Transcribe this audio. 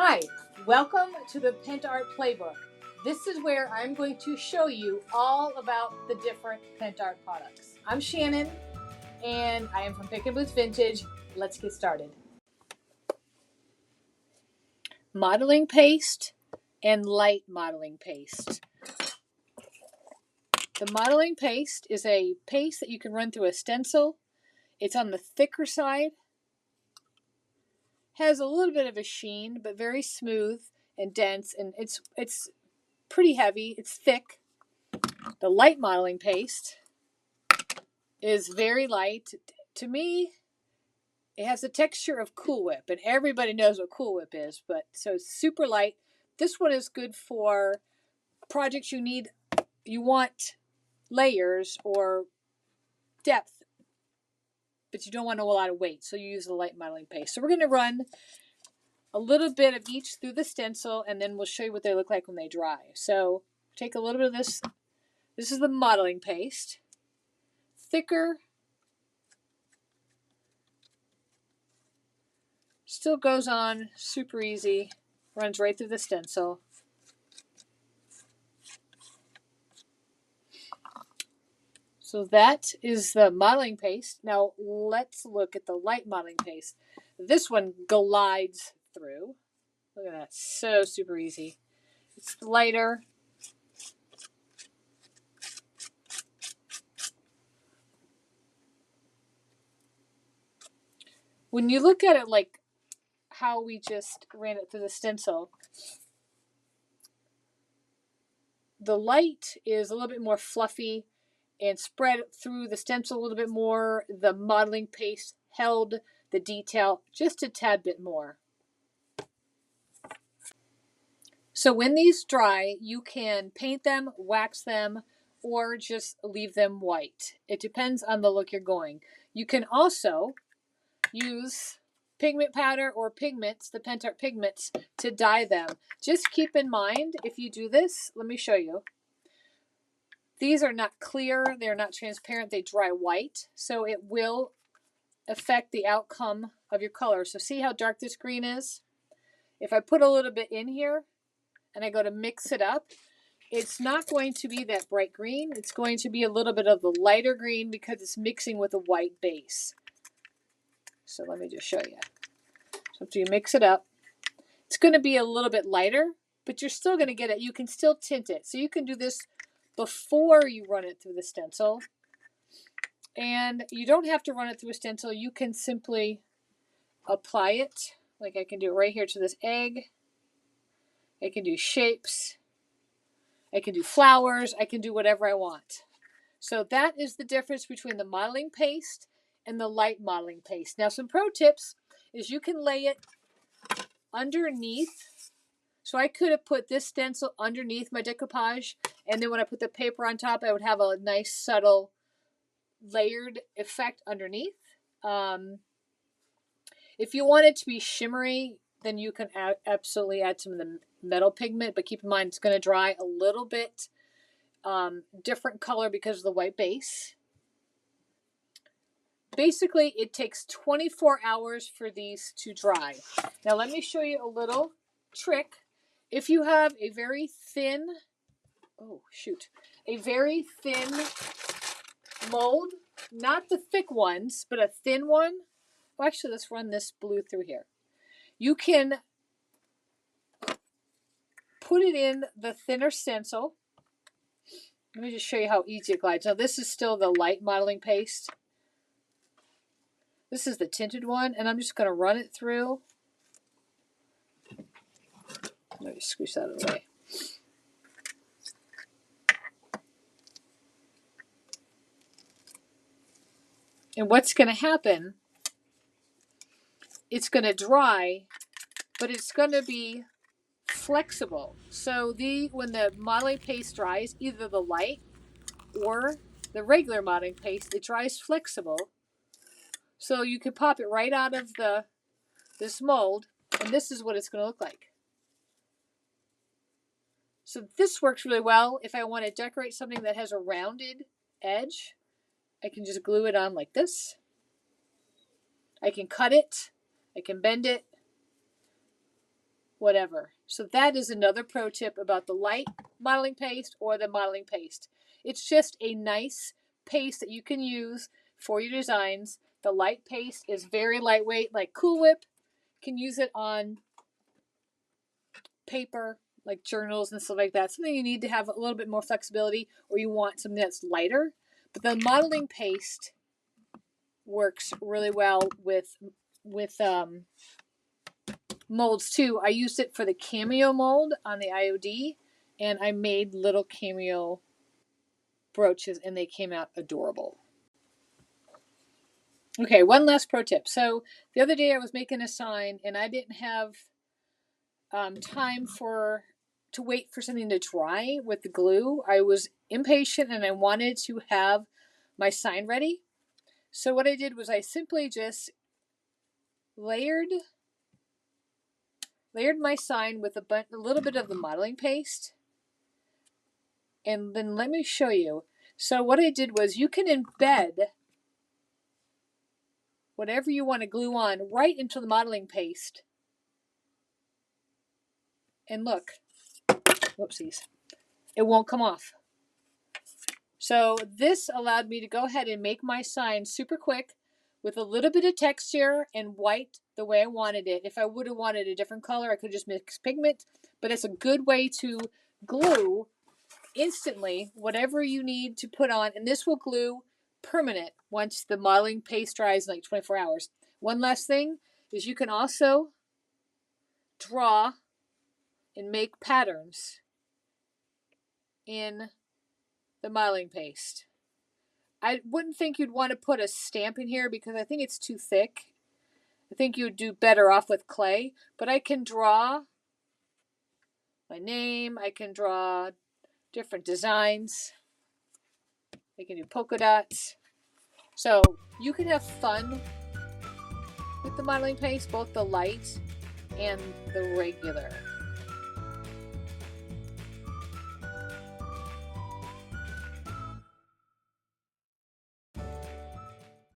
Hi, welcome to the Pentart Playbook. This is where I'm going to show you all about the different Pentart products. I'm Shannon, and I am from Pick & Boots Vintage. Let's get started. Modeling paste and light modeling paste. The modeling paste is a paste that you can run through a stencil. It's on the thicker side, has a little bit of a sheen, but very smooth and dense, and it's pretty heavy. It's thick. The light modeling paste is very light. To me, it has the texture of Cool Whip, and everybody knows what Cool Whip is, but so it's super light. This one is good for projects you want layers or depth, but you don't want a lot of weight, so you use the light modeling paste. So we're going to run a little bit of each through the stencil, and then we'll show you what they look like when they dry. So take a little bit of this. This is the modeling paste. Thicker. Still goes on super easy. Runs right through the stencil. So that is the modeling paste. Now let's look at the light modeling paste. This one glides through. Look at that. So super easy. It's lighter. When you look at it like how we just ran it through the stencil, the light is a little bit more fluffy and spread through the stencil a little bit more. The modeling paste held the detail just a tad bit more. So when these dry, you can paint them, wax them, or just leave them white. It depends on the look you're going. You can also use pigment powder or pigments, the Pentart pigments, to dye them. Just keep in mind, if you do this, let me show you. These are not clear, they're not transparent, they dry white, so it will affect the outcome of your color. So see how dark this green is? If I put a little bit in here and I go to mix it up, it's not going to be that bright green. It's going to be a little bit of the lighter green because it's mixing with a white base. So let me just show you. So after you mix it up, it's going to be a little bit lighter, but you're still going to get it. You can still tint it. So you can do this before you run it through the stencil. And you don't have to run it through a stencil. You can simply apply it. Like I can do it right here to this egg. I can do shapes. I can do flowers. I can do whatever I want. So that is the difference between the modeling paste and the light modeling paste. Now some pro tips is you can lay it underneath. So I could have put this stencil underneath my decoupage, and then when I put the paper on top, I would have a nice subtle layered effect underneath. If you want it to be shimmery, then you can absolutely add some of the metal pigment, but keep in mind it's going to dry a little bit different color because of the white base. Basically, it takes 24 hours for these to dry. Now let me show you a little trick. If you have a very thin, a very thin mold, not the thick ones, but a thin one. Well, actually, let's run this blue through here. You can put it in the thinner stencil. Let me just show you how easy it glides. Now, this is still the light modeling paste. This is the tinted one, and I'm just going to run it through. Let me squeeze that out of the way. And what's going to happen, it's going to dry, but it's going to be flexible. So when the modeling paste dries, either the light or the regular modeling paste, it dries flexible. So you can pop it right out of this mold, and this is what it's going to look like. So this works really well if I want to decorate something that has a rounded edge. I can just glue it on like this. I can cut it. I can bend it. whatever. So that is another pro tip about the light modeling paste or the modeling paste. It's just a nice paste that you can use for your designs. The light paste is very lightweight, like Cool Whip. You can use it on paper, like journals and stuff like that. Something you need to have a little bit more flexibility, or you want something that's lighter. But the modeling paste works really well with molds too. I used it for the cameo mold on the IOD, and I made little cameo brooches, and they came out adorable. Okay, one last pro tip. So the other day I was making a sign, and I didn't have time to wait for something to dry with the glue. I was impatient, and I wanted to have my sign ready. So what I did was I simply just layered my sign with a little bit of the modeling paste. And then let me show you. So what I did was, you can embed whatever you want to glue on right into the modeling paste. And look, whoopsies, it won't come off. So this allowed me to go ahead and make my sign super quick with a little bit of texture and white the way I wanted it. If I would have wanted a different color, I could just mix pigment, but it's a good way to glue instantly whatever you need to put on, and this will glue permanent once the modeling paste dries in like 24 hours. One last thing is, you can also draw and make patterns in the modeling paste. I wouldn't think you'd want to put a stamp in here because I think it's too thick. I think you'd do better off with clay, but I can draw my name, I can draw different designs, I can do polka dots. So you can have fun with the modeling paste, both the light and the regular.